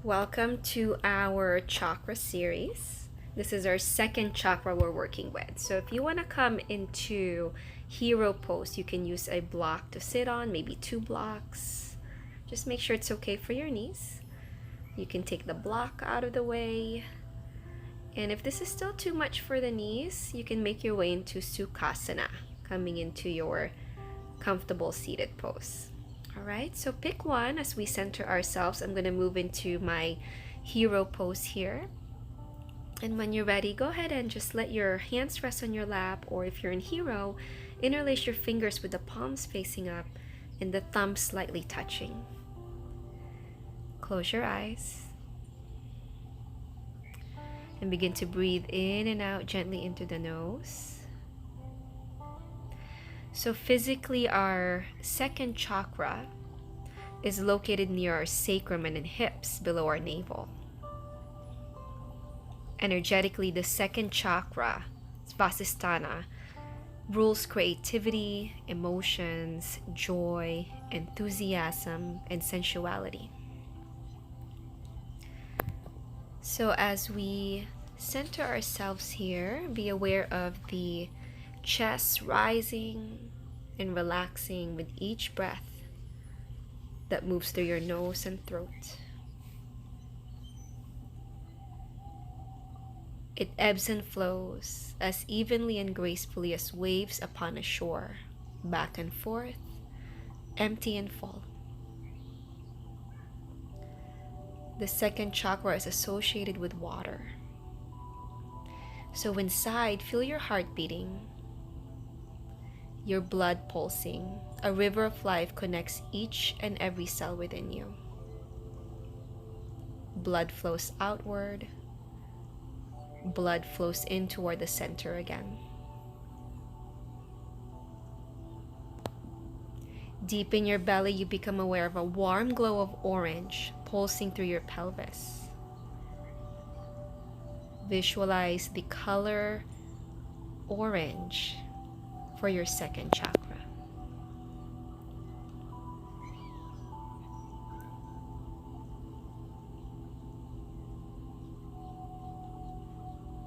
Welcome to our chakra series. This is our second chakra we're working with. So if you want to come into hero pose, you can use a block to sit on, maybe 2 blocks. Just make sure it's okay for your knees. You can take the block out of the way. And if this is still too much for the knees, you can make your way into Sukhasana, coming into your comfortable seated pose. All right, so pick one as we center ourselves. I'm going to move into my hero pose here. And when you're ready, go ahead and just let your hands rest on your lap, or if you're in hero, interlace your fingers with the palms facing up and the thumbs slightly touching. Close your eyes and begin to breathe in and out gently into the nose. So physically, our second chakra is located near our sacrum and in hips below our navel. Energetically, the second chakra, Svasisthana, rules creativity, emotions, joy, enthusiasm, and sensuality. So as we center ourselves here, be aware of the chest rising and relaxing with each breath that moves through your nose and throat. It ebbs and flows as evenly and gracefully as waves upon a shore, back and forth, empty and full. The second chakra is associated with water. So inside, feel your heart beating, your blood pulsing. A river of life connects each and every cell within you. Blood flows outward. Blood flows in toward the center again. Deep in your belly, you become aware of a warm glow of orange pulsing through your pelvis. Visualize the color orange for your second chakra.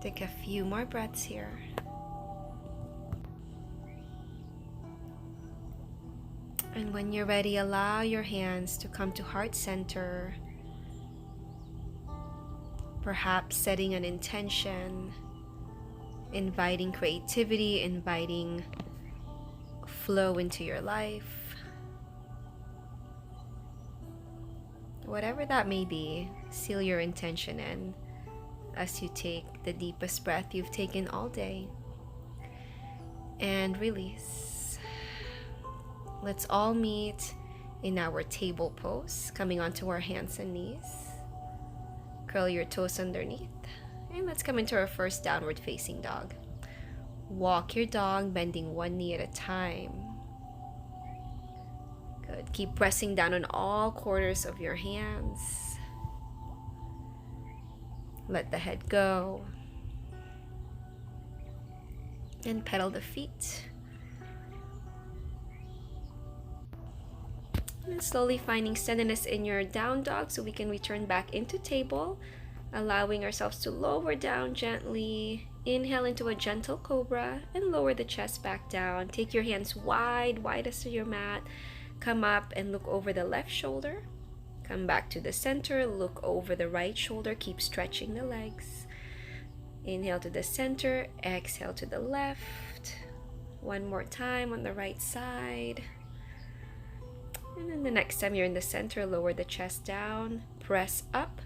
Take a few more breaths here. And when you're ready, allow your hands to come to heart center. Perhaps setting an intention, inviting creativity, inviting flow into your life. Whatever that may be, seal your intention in as you take the deepest breath you've taken all day. And release. Let's all meet in our table pose, coming onto our hands and knees. Curl your toes underneath. And let's come into our first downward facing dog. Walk your dog, bending one knee at a time. Good. Keep pressing down on all corners of your hands. Let the head go. And pedal the feet. And slowly finding steadiness in your down dog so we can return back into table, allowing ourselves to lower down gently. Inhale into a gentle cobra and lower the chest back down. Take your hands wide as your mat. Come up and look over the left shoulder. Come back to the center, look over the right shoulder, keep stretching the legs. Inhale to the center, exhale to the left. One more time on the right side. And then the next time you're in the center, lower the chest down, press up,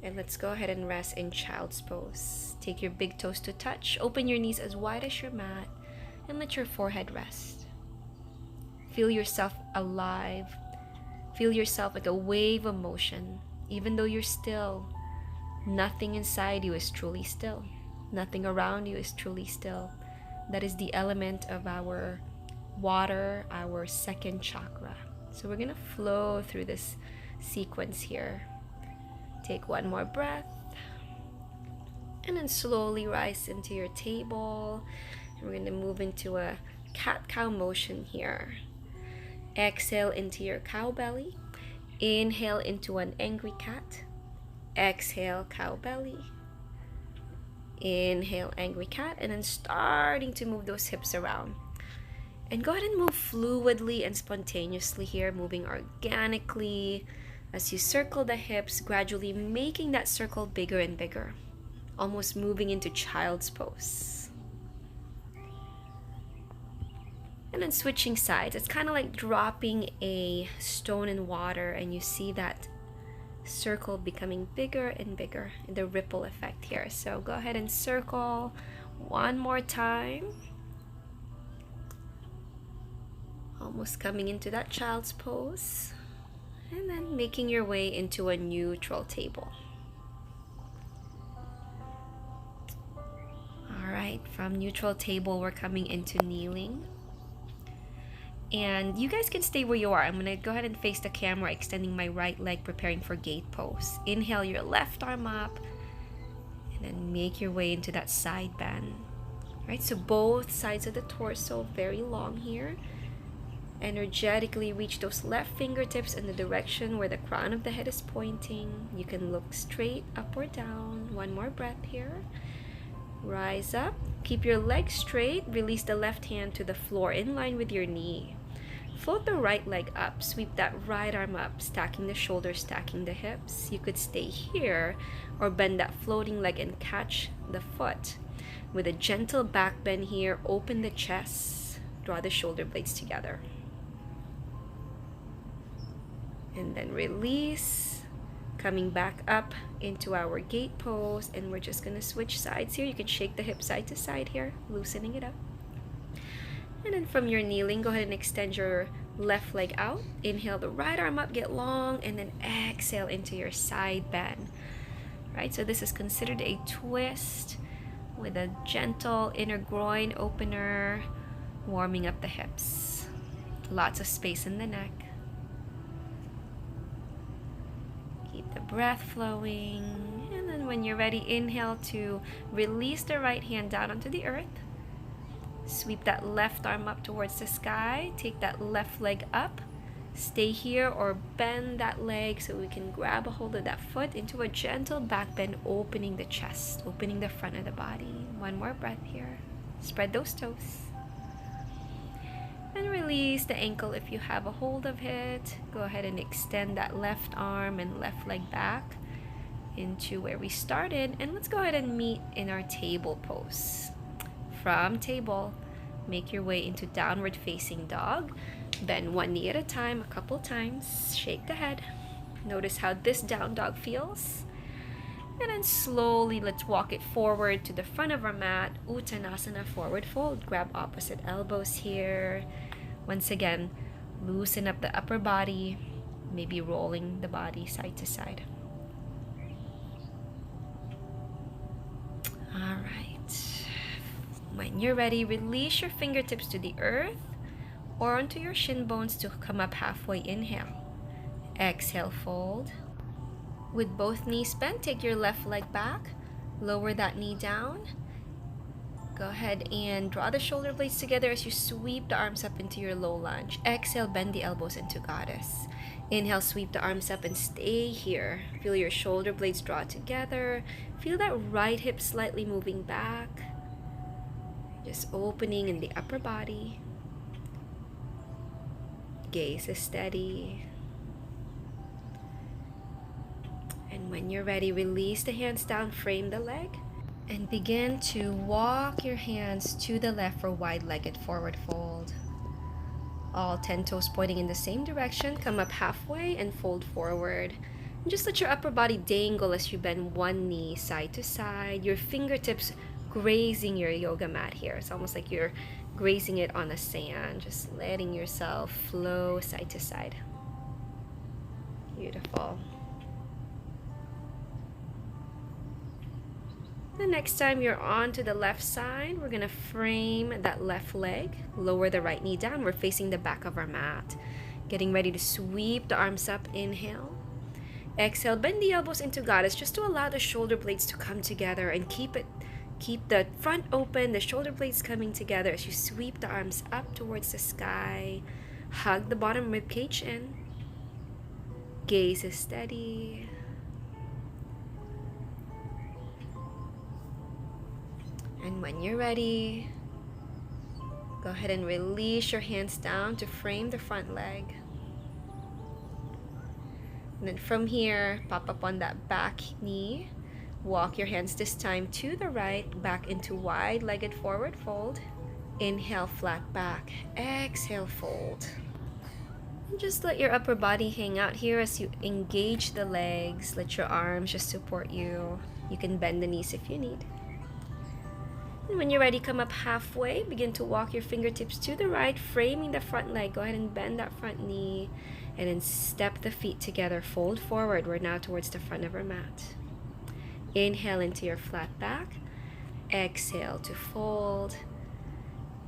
and let's go ahead and rest in child's pose. Take your big toes to touch, open your knees as wide as your mat, and let your forehead rest. Feel yourself alive. Feel yourself like a wave of motion. Even though you're still, nothing inside you is truly still. Nothing around you is truly still. That is the element of our water, our second chakra. So we're going to flow through this sequence here. Take one more breath. And then slowly rise into your table. And we're going to move into a cat-cow motion here. Exhale into your cow belly. Inhale into an angry cat. Exhale, cow belly. Inhale, angry cat, and then starting to move those hips around. And go ahead and move fluidly and spontaneously here, moving organically as you circle the hips, gradually making that circle bigger and bigger, almost moving into child's pose. And then switching sides. It's kind of like dropping a stone in water, and you see that circle becoming bigger and bigger, the ripple effect here. So go ahead and circle one more time, almost coming into that child's pose, and then making your way into a neutral table. All right, from neutral table we're coming into kneeling. And you guys can stay where you are. I'm gonna go ahead and face the camera, extending my right leg, preparing for gate pose. Inhale your left arm up, and then make your way into that side bend. Right, so both sides of the torso very long here. Energetically reach those left fingertips in the direction where the crown of the head is pointing. You can look straight up or down. One more breath here. Rise up, keep your legs straight, release the left hand to the floor in line with your knee. Float the right leg up, sweep that right arm up, stacking the shoulders, stacking the hips. You could stay here or bend that floating leg and catch the foot. With a gentle back bend here, open the chest, draw the shoulder blades together. And then release, coming back up into our gate pose, and we're just gonna switch sides here. You can shake the hip side to side here, loosening it up. And then from your kneeling, go ahead and extend your left leg out. Inhale the right arm up, get long, and then exhale into your side bend. Right, so this is considered a twist with a gentle inner groin opener, warming up the hips. Lots of space in the neck. Keep the breath flowing, and then when you're ready, inhale to release the right hand down onto the earth. Sweep that left arm up towards the sky. Take that left leg up. Stay here or bend that leg so we can grab a hold of that foot into a gentle back bend, opening the chest, opening the front of the body. One more breath here. Spread those toes. And release the ankle if you have a hold of it. Go ahead and extend that left arm and left leg back into where we started. And let's go ahead and meet in our table pose. From table, make your way into downward facing dog. Bend one knee at a time, a couple times. Shake the head. Notice how this down dog feels. And then slowly, let's walk it forward to the front of our mat. Uttanasana, forward fold. Grab opposite elbows here. Once again, loosen up the upper body, maybe rolling the body side to side. All right. When you're ready, release your fingertips to the earth or onto your shin bones to come up halfway. Inhale. Exhale, fold. With both knees bent, take your left leg back. Lower that knee down. Go ahead and draw the shoulder blades together as you sweep the arms up into your low lunge. Exhale, bend the elbows into goddess. Inhale, sweep the arms up and stay here. Feel your shoulder blades draw together. Feel that right hip slightly moving back. Just opening in the upper body. Gaze is steady. And when you're ready, release the hands down, frame the leg, and begin to walk your hands to the left for wide-legged forward fold. All 10 toes pointing in the same direction. Come up halfway and fold forward. And just let your upper body dangle as you bend one knee side to side. Your fingertips grazing your yoga mat here. It's almost like you're grazing it on the sand. Just letting yourself flow side to side. Beautiful. The next time you're on to the left side, we're gonna frame that left leg, lower the right knee down. We're facing the back of our mat. Getting ready to sweep the arms up. Inhale. Exhale, bend the elbows into goddess just to allow the shoulder blades to come together and keep the front open, the shoulder blades coming together as you sweep the arms up towards the sky. Hug the bottom rib cage in. Gaze is steady. And when you're ready, go ahead and release your hands down to frame the front leg. And then from here, pop up on that back knee. Walk your hands this time to the right, back into wide-legged forward fold. Inhale, flat back. Exhale, fold. And just let your upper body hang out here as you engage the legs. Let your arms just support you. You can bend the knees if you need. And when you're ready, come up halfway. Begin to walk your fingertips to the right, framing the front leg. Go ahead and bend that front knee. And then step the feet together. Fold forward. We're now towards the front of our mat. Inhale into your flat back. Exhale to fold.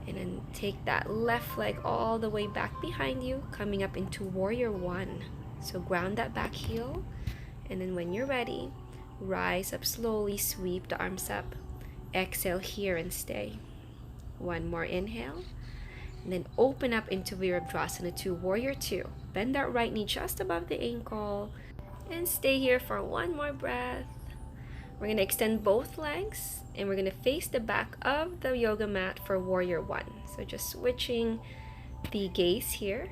And then take that left leg all the way back behind you, coming up into warrior one. So ground that back heel. And then when you're ready, rise up slowly, sweep the arms up. Exhale here and stay. One more inhale. And then open up into Virabhadrasana to warrior two. Bend that right knee just above the ankle. And stay here for one more breath. We're going to extend both legs. And we're going to face the back of the yoga mat for warrior one. So just switching the gaze here.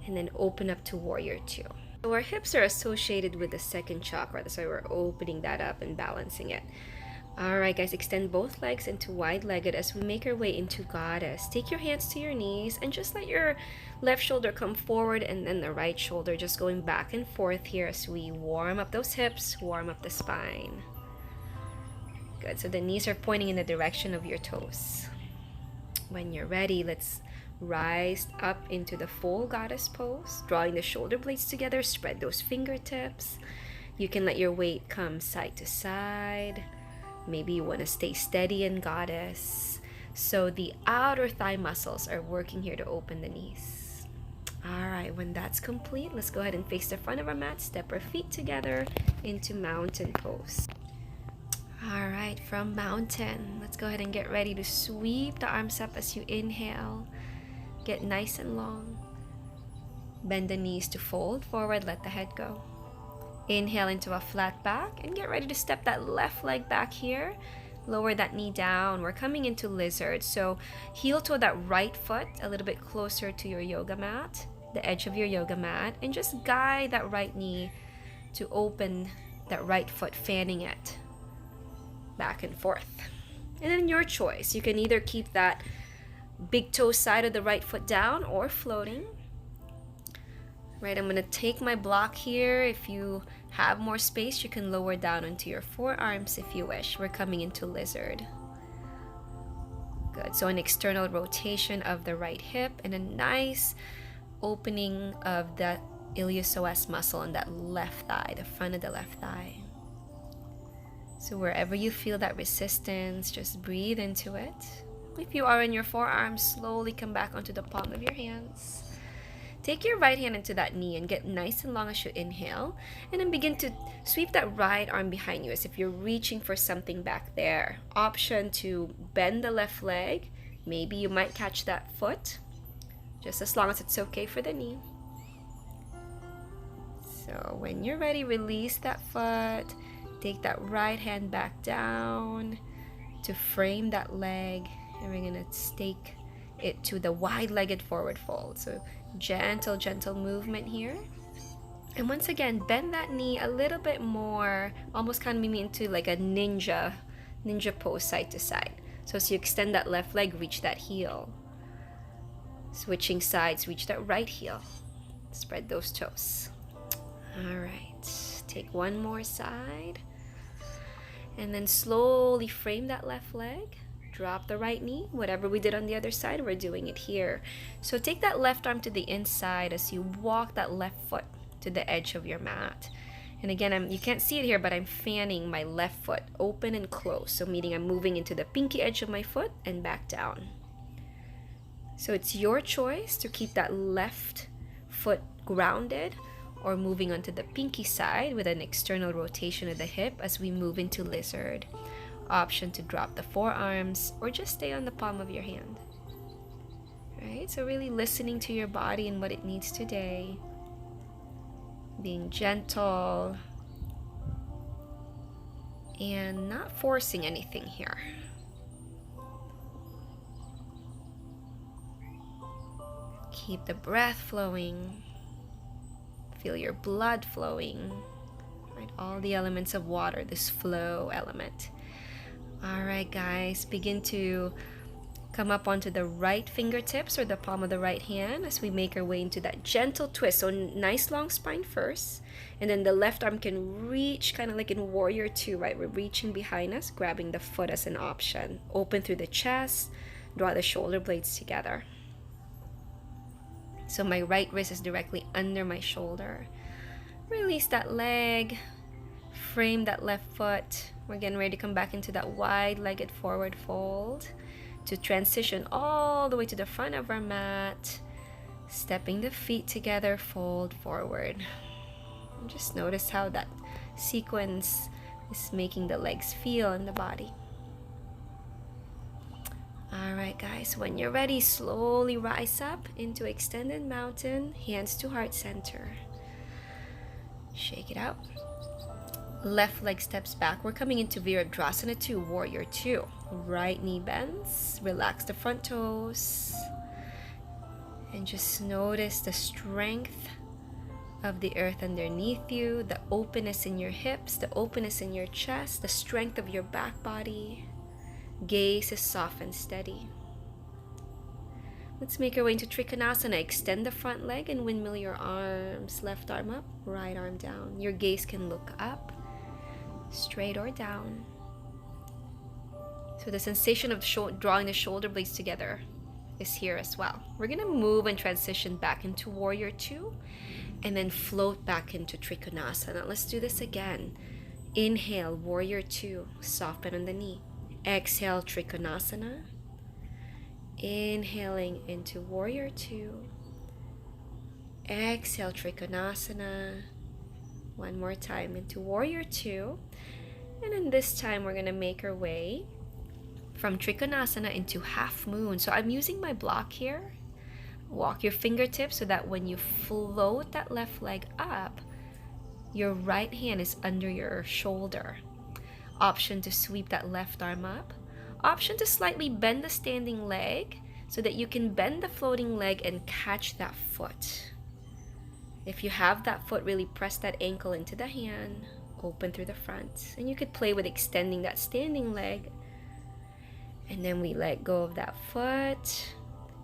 And then open up to warrior two. So our hips are associated with the second chakra. That's why we're opening that up and balancing it. Alright guys, extend both legs into wide-legged as we make our way into Goddess. Take your hands to your knees and just let your left shoulder come forward and then the right shoulder just going back and forth here as we warm up those hips, warm up the spine. Good, so the knees are pointing in the direction of your toes. When you're ready, let's rise up into the full Goddess pose, drawing the shoulder blades together, spread those fingertips. You can let your weight come side to side. Maybe you want to stay steady in Goddess. So the outer thigh muscles are working here to open the knees. Alright, when that's complete, let's go ahead and face the front of our mat. Step our feet together into mountain pose. Alright, from mountain, let's go ahead and get ready to sweep the arms up as you inhale. Get nice and long. Bend the knees to fold forward, let the head go. Inhale into a flat back and get ready to step that left leg back here. Lower that knee down. We're coming into lizard. So heel toe that right foot a little bit closer to your yoga mat, the edge of your yoga mat, and just guide that right knee to open that right foot, fanning it back and forth. And then your choice. You can either keep that big toe side of the right foot down or floating. Right, I'm going to take my block here. If you have more space, you can lower down onto your forearms if you wish. We're coming into lizard. Good, so an external rotation of the right hip and a nice opening of that iliopsoas muscle on that left thigh, the front of the left thigh. So wherever you feel that resistance, just breathe into it. If you are in your forearms, slowly come back onto the palm of your hands. Take your right hand into that knee and get nice and long as you inhale. And then begin to sweep that right arm behind you as if you're reaching for something back there. Option to bend the left leg. Maybe you might catch that foot, just as long as it's okay for the knee. So when you're ready, release that foot. Take that right hand back down to frame that leg. And we're going to stake it to the wide-legged forward fold. So gentle movement here. And once again, bend that knee a little bit more, almost kind of maybe into like a ninja pose side to side. So as you extend that left leg, reach that heel. Switching sides, reach that right heel. Spread those toes. All right, take one more side. And then slowly frame that left leg. Drop the right knee. Whatever we did on the other side, we're doing it here. So take that left arm to the inside as you walk that left foot to the edge of your mat. And again, you can't see it here, but I'm fanning my left foot open and close. So meaning I'm moving into the pinky edge of my foot and back down. So it's your choice to keep that left foot grounded or moving onto the pinky side with an external rotation of the hip as we move into lizard. Option to drop the forearms or just stay on the palm of your hand. Right? So really listening to your body and what it needs today. Being gentle and not forcing anything here. Keep the breath flowing. Feel your blood flowing. Right? All the elements of water, this flow element. All right, guys, begin to come up onto the right fingertips or the palm of the right hand as we make our way into that gentle twist. So nice long spine first, and then the left arm can reach kind of like in warrior two, right? We're reaching behind us, grabbing the foot as an option. Open through the chest, draw the shoulder blades together. So my right wrist is directly under my shoulder. Release that leg, frame that left foot. We're getting ready to come back into that wide-legged forward fold to transition all the way to the front of our mat, stepping the feet together, fold forward. And just notice how that sequence is making the legs feel in the body. All right, guys, when you're ready, slowly rise up into extended mountain, hands to heart center. Shake it out. Left leg steps back. We're coming into Virabhadrasana 2, Warrior 2. Right knee bends. Relax the front toes. And just notice the strength of the earth underneath you, the openness in your hips, the openness in your chest, the strength of your back body. Gaze is soft and steady. Let's make our way into Trikonasana. Extend the front leg and windmill your arms. Left arm up, right arm down. Your gaze can look up, straight or down. So the sensation of drawing the shoulder blades together is here as well. We're going to move and transition back into Warrior 2 and then float back into Trikonasana. Let's do this again. Inhale, Warrior 2, soft bend on the knee. Exhale, Trikonasana. Inhaling into Warrior 2. Exhale, Trikonasana. One more time into Warrior 2. And then this time we're going to make our way from Trikonasana into Half Moon. So I'm using my block here. Walk your fingertips so that when you float that left leg up, your right hand is under your shoulder. Option to sweep that left arm up. Option to slightly bend the standing leg so that you can bend the floating leg and catch that foot. If you have that foot, really press that ankle into the hand, open through the front. And you could play with extending that standing leg. And then we let go of that foot.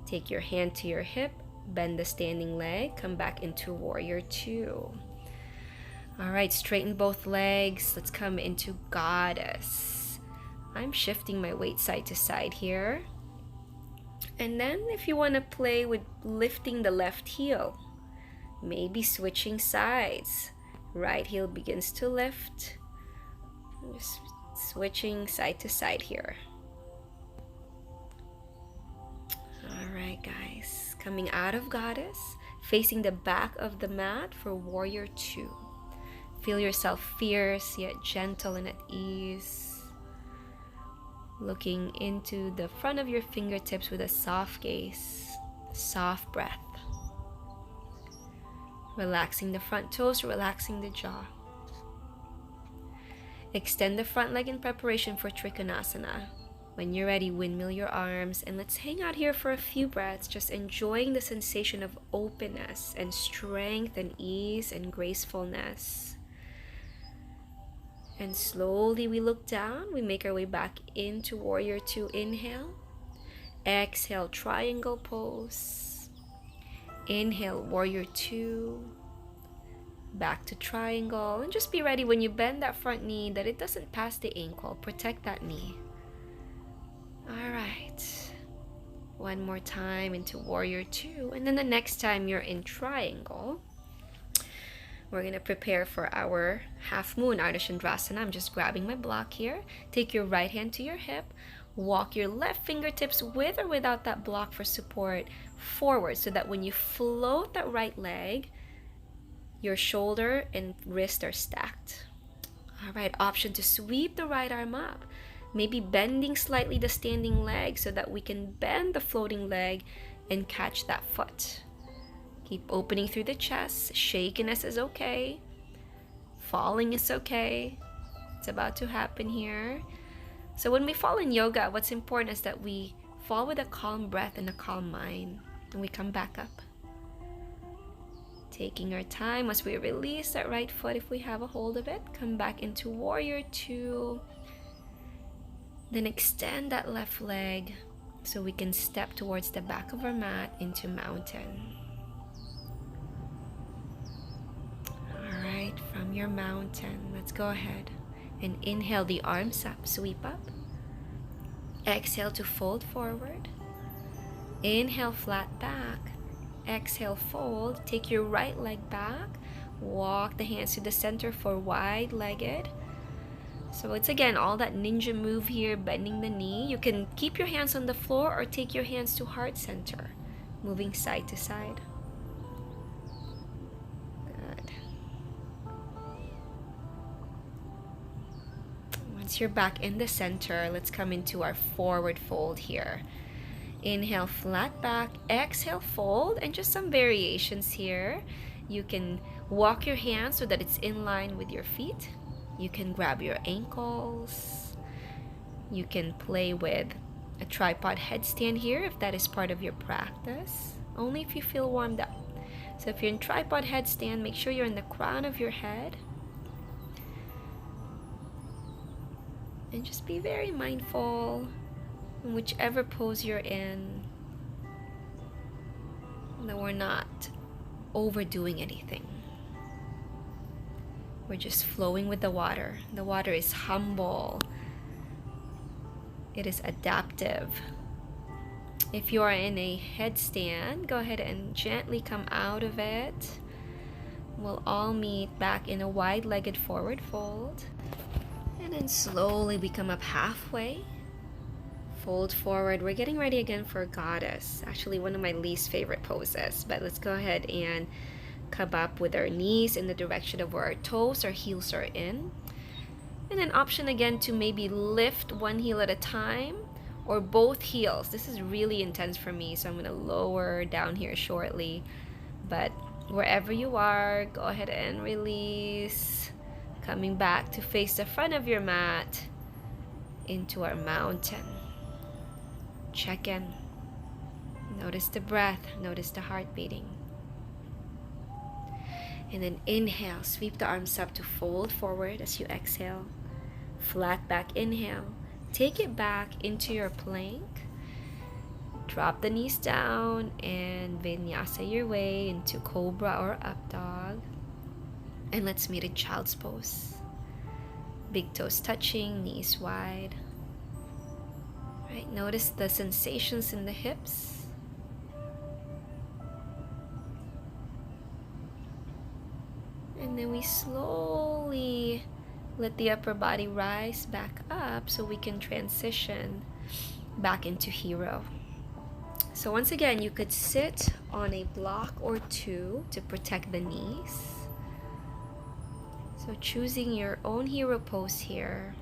Take your hand to your hip, bend the standing leg, come back into Warrior 2. All right, straighten both legs. Let's come into Goddess. I'm shifting my weight side to side here. And then if you want to play with lifting the left heel, maybe switching sides. Right heel begins to lift. Just switching side to side here. All right, guys. Coming out of Goddess, facing the back of the mat for Warrior 2. Feel yourself fierce yet gentle and at ease. Looking into the front of your fingertips with a soft gaze, soft breath. Relaxing the front toes, relaxing the jaw. Extend the front leg in preparation for Trikonasana. When you're ready, windmill your arms and let's hang out here for a few breaths, just enjoying the sensation of openness and strength and ease and gracefulness. And slowly we look down, we make our way back into Warrior 2. Inhale. Exhale, triangle pose. Inhale, Warrior 2. Back to triangle. And just be ready when you bend that front knee that it doesn't pass the ankle. Protect that knee. All right. One more time into Warrior 2. And then the next time you're in triangle, we're going to prepare for our Half Moon, Ardha Chandrasana. I'm just grabbing my block here. Take your right hand to your hip. Walk your left fingertips with or without that block for support forward so that when you float that right leg, your shoulder and wrist are stacked. All right, option to sweep the right arm up. Maybe bending slightly the standing leg so that we can bend the floating leg and catch that foot. Keep opening through the chest. Shakiness is okay. Falling is okay. It's about to happen here. So when we fall in yoga, what's important is that we fall with a calm breath and a calm mind. And we come back up. Taking our time as we release that right foot if we have a hold of it. Come back into warrior two. Then extend that left leg so we can step towards the back of our mat into mountain. Alright, from your mountain, let's go ahead and inhale the arms up, sweep up. Exhale to fold forward. Inhale, flat back. Exhale, fold. Take your right leg back. Walk the hands to the center for wide-legged. So it's again all that ninja move here, bending the knee. You can keep your hands on the floor or take your hands to heart center, moving side to side. Good. Once you're back in the center, let's come into our forward fold here. Inhale, flat back. Exhale, fold. And just some variations here. You can walk your hands so that it's in line with your feet. You can grab your ankles. You can play with a tripod headstand here if that is part of your practice. Only if you feel warmed up. So if you're in tripod headstand, make sure you're in the crown of your head. And just be very mindful in whichever pose you're in, that we're not overdoing anything. We're just flowing with the water. The water is humble. It is adaptive. If you are in a headstand, go ahead and gently come out of it. We'll all meet back in a wide-legged forward fold. And then slowly we come up halfway. Fold forward. We're getting ready again for goddess. Actually, one of my least favorite poses. But let's go ahead and come up with our knees in the direction of where our toes or heels are in. And an option again to maybe lift one heel at a time or both heels. This is really intense for me, so I'm going to lower down here shortly. But wherever you are, go ahead and release. Coming back to face the front of your mat into our mountain. Check in. Notice the breath. Notice the heart beating. And then inhale. Sweep the arms up to fold forward as you exhale. Flat back inhale. Take it back into your plank. Drop the knees down and vinyasa your way into cobra or up dog. And let's meet in child's pose. Big toes touching, knees wide. Right, notice the sensations in the hips. And then we slowly let the upper body rise back up so we can transition back into hero. So once again, you could sit on a block or two to protect the knees. So choosing your own hero pose here.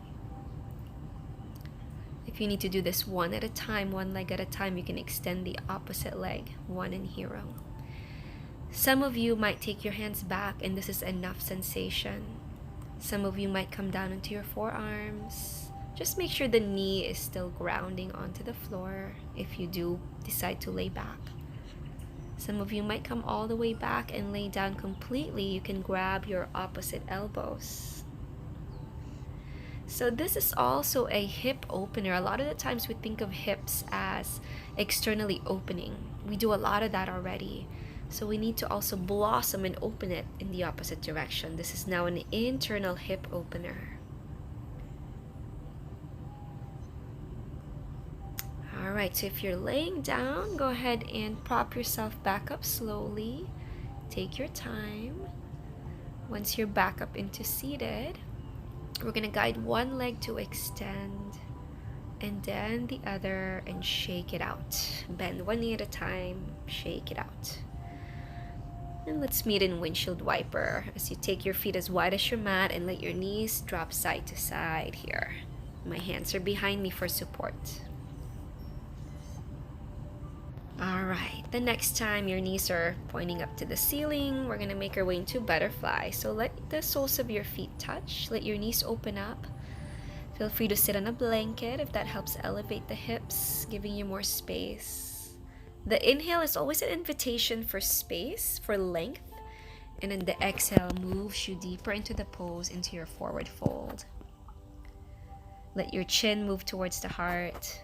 If you need to do this one at a time, one leg at a time, you can extend the opposite leg, one in hero. Some of you might take your hands back and this is enough sensation. Some of you might come down into your forearms. Just make sure the knee is still grounding onto the floor if you do decide to lay back. Some of you might come all the way back and lay down completely. You can grab your opposite elbows. So this is also a hip opener. A lot of the times we think of hips as externally opening. We do a lot of that already. So we need to also blossom and open it in the opposite direction. This is now an internal hip opener. Alright, so if you're laying down, go ahead and prop yourself back up slowly. Take your time. Once you're back up into seated, we're going to guide one leg to extend and then the other and shake it out. Bend one knee at a time, shake it out. And let's meet in windshield wiper as you take your feet as wide as your mat and let your knees drop side to side here. My hands are behind me for support. Alright, the next time your knees are pointing up to the ceiling, we're going to make our way into butterfly. So let the soles of your feet touch. Let your knees open up. Feel free to sit on a blanket if that helps elevate the hips, giving you more space. The inhale is always an invitation for space, for length, and then the exhale moves you deeper into the pose, into your forward fold. Let your chin move towards the heart.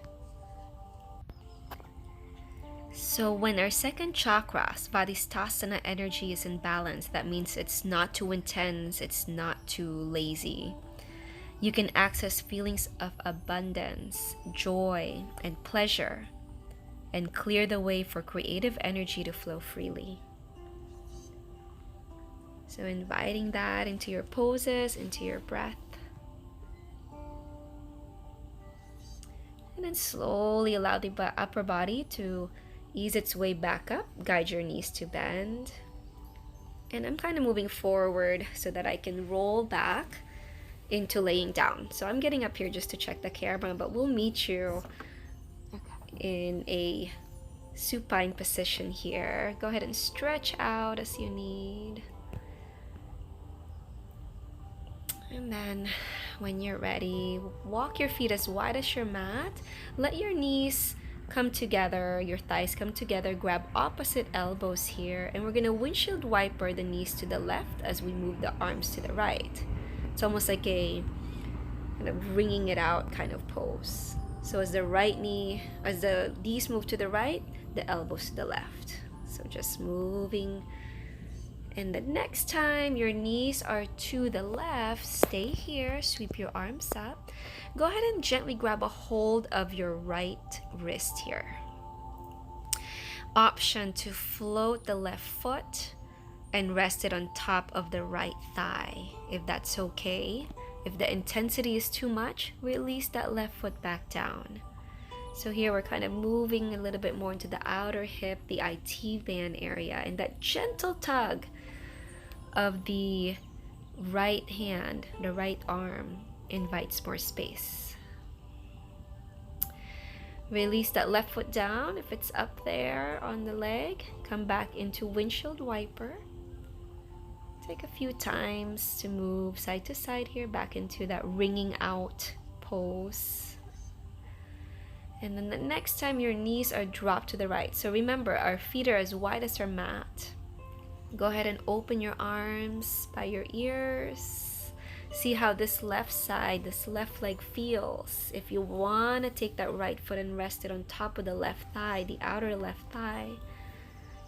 So when our second chakra, Svadhisthasana energy, is in balance, that means it's not too intense, it's not too lazy. You can access feelings of abundance, joy, and pleasure, and clear the way for creative energy to flow freely. So inviting that into your poses, into your breath. And then slowly allow the upper body to ease its way back up. Guide your knees to bend. And I'm kind of moving forward so that I can roll back into laying down. So I'm getting up here just to check the camera, but we'll meet you in a supine position here. Go ahead and stretch out as you need. And then when you're ready, walk your feet as wide as your mat. Let your knees come together, your thighs come together. Grab opposite elbows here, and we're gonna windshield wiper the knees to the left as we move the arms to the right. It's almost like a kind of wringing it out kind of pose. So as the knees move to the right, the elbows to the left. So just moving. And the next time your knees are to the left, stay here, sweep your arms up. Go ahead and gently grab a hold of your right wrist here. Option to float the left foot and rest it on top of the right thigh, if that's okay. If the intensity is too much, release that left foot back down. So here we're kind of moving a little bit more into the outer hip, the IT band area, and that gentle tug of the right hand, the right arm, invites more space. Release that left foot down. If it's up there on the leg, come back into windshield wiper. Take a few times to move side to side here, back into that wringing out pose. And then the next time your knees are dropped to the right. So remember, our feet are as wide as our mat. Go ahead and open your arms by your ears. See how this left side, this left leg feels. If you want to take that right foot and rest it on top of the left thigh, the outer left thigh,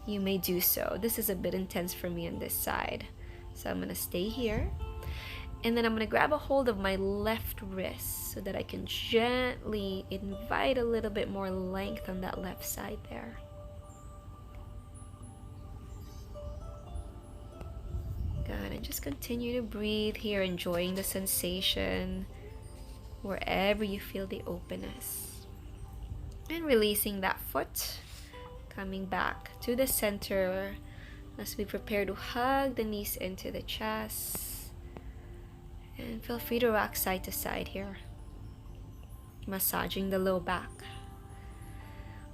you may do so. This is a bit intense for me on this side. So I'm going to stay here. And then I'm going to grab a hold of my left wrist so that I can gently invite a little bit more length on that left side there. Good, and just continue to breathe here, enjoying the sensation wherever you feel the openness. And releasing that foot, coming back to the center as we prepare to hug the knees into the chest. And feel free to rock side to side here, massaging the low back.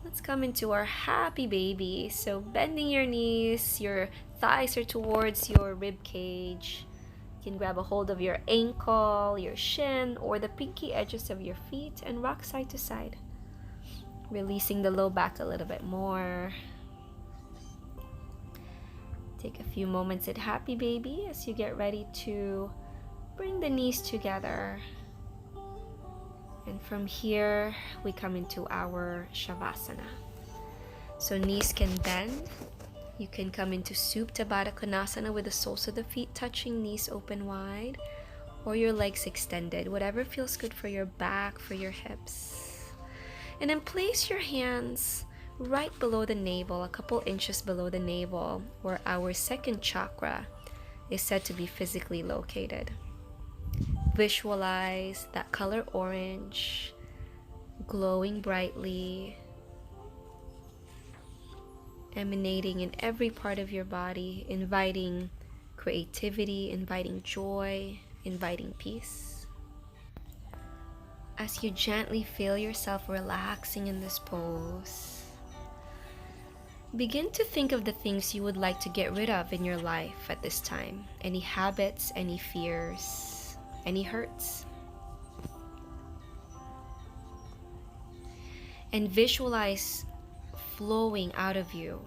Let's come into our happy baby. So bending your knees, your thighs are towards your rib cage. You can grab a hold of your ankle, your shin, or the pinky edges of your feet and rock side to side. Releasing the low back a little bit more. Take a few moments at happy baby as you get ready to bring the knees together. And from here, we come into our Shavasana. So knees can bend. You can come into Supta Baddha Konasana with the soles of the feet touching, knees open wide, or your legs extended, whatever feels good for your back, for your hips. And then place your hands right below the navel, a couple inches below the navel, where our second chakra is said to be physically located. Visualize that color orange, glowing brightly, emanating in every part of your body, inviting creativity, inviting joy, inviting peace. As you gently feel yourself relaxing in this pose, begin to think of the things you would like to get rid of in your life at this time. Any habits, any fears, any hurts. And visualize flowing out of you.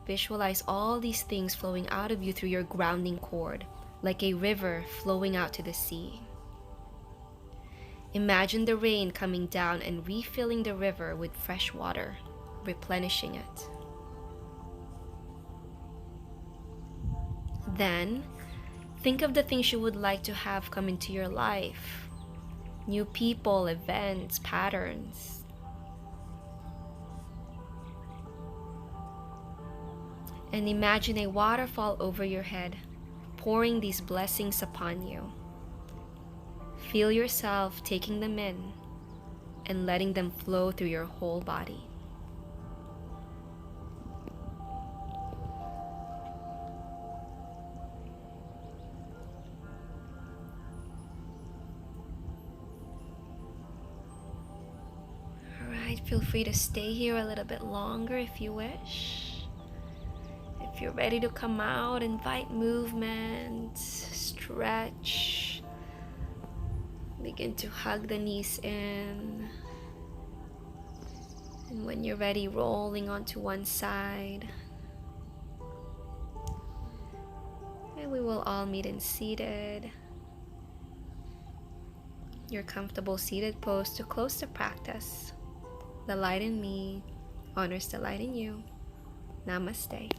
Visualize all these things flowing out of you through your grounding cord, like a river flowing out to the sea. Imagine the rain coming down and refilling the river with fresh water, replenishing it. Then, think of the things you would like to have come into your life. New people, events, patterns. And imagine a waterfall over your head, pouring these blessings upon you. Feel yourself taking them in and letting them flow through your whole body. Alright, feel free to stay here a little bit longer if you wish. If you're ready to come out, invite movement, stretch. Begin to hug the knees in. And when you're ready, rolling onto one side. And we will all meet in seated. Your comfortable seated pose to close the practice. The light in me honors the light in you. Namaste.